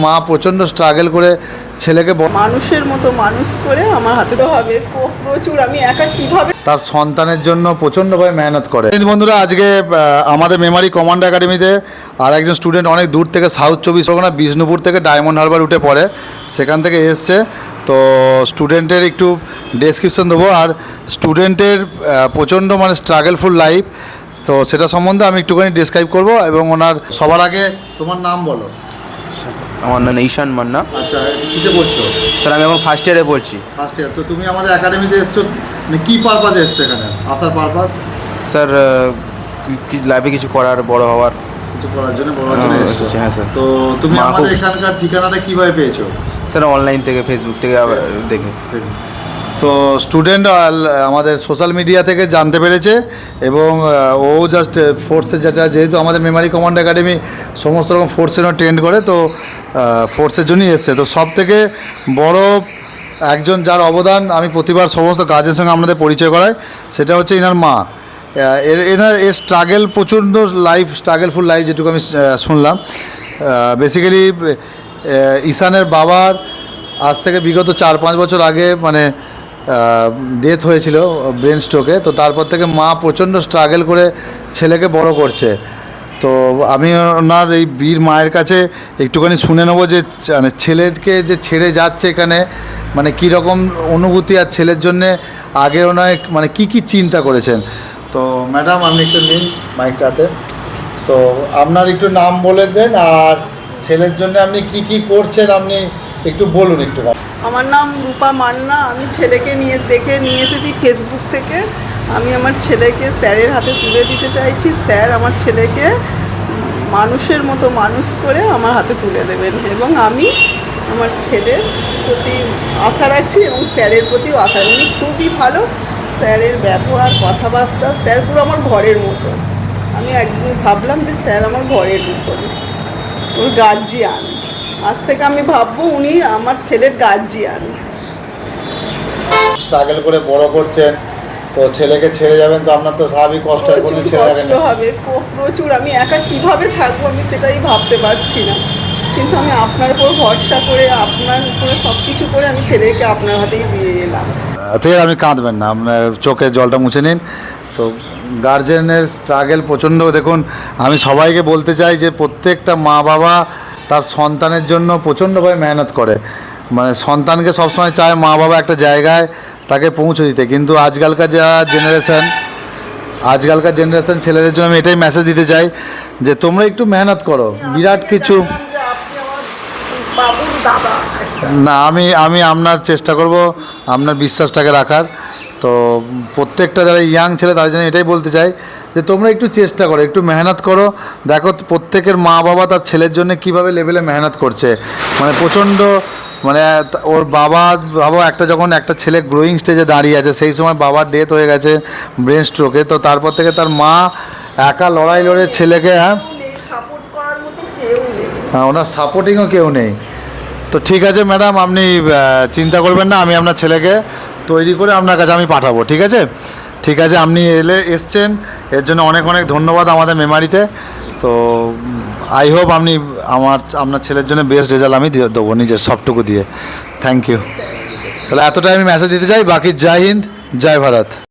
মা প্রচণ্ড স্ট্রাগল করে ছেলেকে মানুষের মতো মানুষ করে আমার হাতে তো হবে প্রচুর। আমি একা কিভাবে তার সন্তানের জন্য প্রচণ্ডভাবে মেহনত করে। বন্ধুরা, আজকে আমাদের মেমারি কমান্ড একাডেমিতে আর একজন স্টুডেন্ট অনেক দূর থেকে সাউথ 24 পরগনা বিষ্ণুপুর থেকে ডায়মন্ড হারবার উঠে পড়ে, সেখান থেকে এসছে। তো স্টুডেন্টের একটু ডেসক্রিপশন দেবো, আর স্টুডেন্টের প্রচণ্ড স্ট্রাগলফুল লাইফ, তো সেটা সম্বন্ধে আমি একটুখানি ডিসক্রাইব করবো। এবং ওনার সবার আগে তোমার নাম বলো। আমার নাম ঈশান মান্না। আচ্ছা, কিসে পড়ছো? স্যার আমি এখন ফার্স্ট ইয়ারে পড়ছি। First year. তো তুমি আমাদের একাডেমিতে এসছো, কী পারপাসে এসছো এখানে আসার পারপাস? স্যার লাইফে কিছু করার, বড় হওয়ার, কিছু করার জন্য বড় হওয়ার জন্য এসছো। হ্যাঁ স্যার। তো তুমি আমাদের এখানকার ঠিকানাটা কীভাবে পেয়েছো? স্যার অনলাইন থেকে, ফেসবুক থেকে দেখে। তো স্টুডেন্ট আমাদের সোশ্যাল মিডিয়া থেকে জানতে পেরেছে, এবং ও জাস্ট ফোর্সে, যেহেতু আমাদের মেমারি কমান্ড একাডেমি সমস্ত রকম ফোর্সেরও ট্রেন্ড করে, তো ফোর্সের জন্যই এসছে। তো সব থেকে বড় একজন যার অবদান আমি প্রতিবার সমস্ত কাজের সঙ্গে আপনাদের পরিচয় করাই, সেটা হচ্ছে এনার মা। এর স্ট্রাগল, প্রচণ্ড লাইফ, স্ট্রাগলফুল লাইফ যেটুকু আমি শুনলাম। বেসিক্যালি ঈশানের বাবার আজ থেকে বিগত 4-5 বছর আগে ডেথ হয়েছিল ব্রেন স্ট্রোকে। তো তারপর থেকে মা প্রচণ্ড স্ট্রাগল করে ছেলেকে বড় করছে। তো আমি ওনার এই বীর মায়ের কাছে একটুখানি শুনে নেবো যে ছেলেকে যে ছেড়ে যাচ্ছে এখানে কী রকম অনুভূতি, আর ছেলের জন্যে আগে ওনার কী কী চিন্তা করেছেন। তো ম্যাডাম, আপনি একটু নিন মাইকটাতে। তো আপনার একটু নাম বলে দেন, আর ছেলের জন্য আপনি কী কী করছেন আপনি একটু বলুন একটু। আমার নাম রূপা মান্না। আমি ছেলেকে নিয়ে এসেছি ফেসবুক থেকে। আমি আমার ছেলেকে স্যারের হাতে তুলে দিতে চাইছি। স্যার আমার ছেলেকে মানুষের মতো মানুষ করে আমার হাতে তুলে দেবেন, এবং আমি আমার ছেলের প্রতি আশা রাখছি, এবং স্যারের প্রতিও আশা। উনি খুবই ভালো, স্যারের ব্যবহার, কথাবার্তা, স্যার পুরো আমার ঘরের মতো। আমি একদিন ভাবলাম যে স্যার আমার ঘরের মতন, ওর গার্জিয়ান। আজ থেকে আমি ভাববো উনি আমার ছেলের গার্জিয়ান। স্ট্রাগল করে বড় করছেন, তো ছেলেকে ছেড়ে যাবেন, তো আপনার তো স্বাভাবিক কষ্ট হবে, কষ্ট হবে প্রচুর। আমি একা কিভাবে থাকবো আমি সেটাই ভাবতে পারছি না, কিন্তু আমি আপনার উপর ভরসা করে, আপনার উপরে সব কিছু করে আমি ছেলেকে আপনার হাতেই দিয়ে এলাম। ঠিক আছে, আপনি কাঁদবেন না, আপনার চোখে জলটা মুছে নিন। তো গার্জেনের স্ট্রাগল প্রচণ্ড। দেখুন, আমি সবাইকে বলতে চাই যে প্রত্যেকটা মা বাবা তার সন্তানের জন্য প্রচণ্ডভাবে মেহনত করে। সন্তানকে সবসময় চায় মা বাবা একটা জায়গায় তাকে পৌঁছে দিতে, কিন্তু আজকালকার জেনারেশন ছেলেদের জন্য আমি এটাই মেসেজ দিতে চাই যে তোমরা একটু মেহনত করো। বিরাট কিছু না, আমি আপনার চেষ্টা করব আপনার বিশ্বাসটাকে রাখার। তো প্রত্যেকটা যারা ইয়াং ছেলে তাদের জন্য এটাই বলতে চাই যে তোমরা একটু চেষ্টা করো, একটু মেহনত করো। দেখো প্রত্যেকের মা বাবা তার ছেলের জন্য কীভাবে লেভেলে মেহনত করছে। প্রচণ্ড ওর বাবা যখন একটা ছেলে গ্রোয়িং স্টেজে দাঁড়িয়ে আছে, সেই সময় বাবার ডেথ হয়ে গেছে ব্রেন স্ট্রোকে। তো তারপর থেকে তার মা একা লড়াই লড়ে ছেলেকে, ওনার সাপোর্টিংও কেউ নেই। তো ঠিক আছে ম্যাডাম, আপনি চিন্তা করবেন না, আমি আপনার ছেলেকে তৈরি করে আপনার কাছে আমি পাঠাবো। ঠিক আছে, ঠিক আছে, আপনি এসছেন এর জন্য অনেক অনেক ধন্যবাদ আমাদের মেমারিতে। তো আই হোপ আপনার ছেলের জন্য বেস্ট রেজাল্ট আমি দেবো নিজের সবটুকু দিয়ে। Thank you. তাহলে এতটাই আমি মেসেজ দিতে চাই। বাকি জয় হিন্দ, জয় ভারত।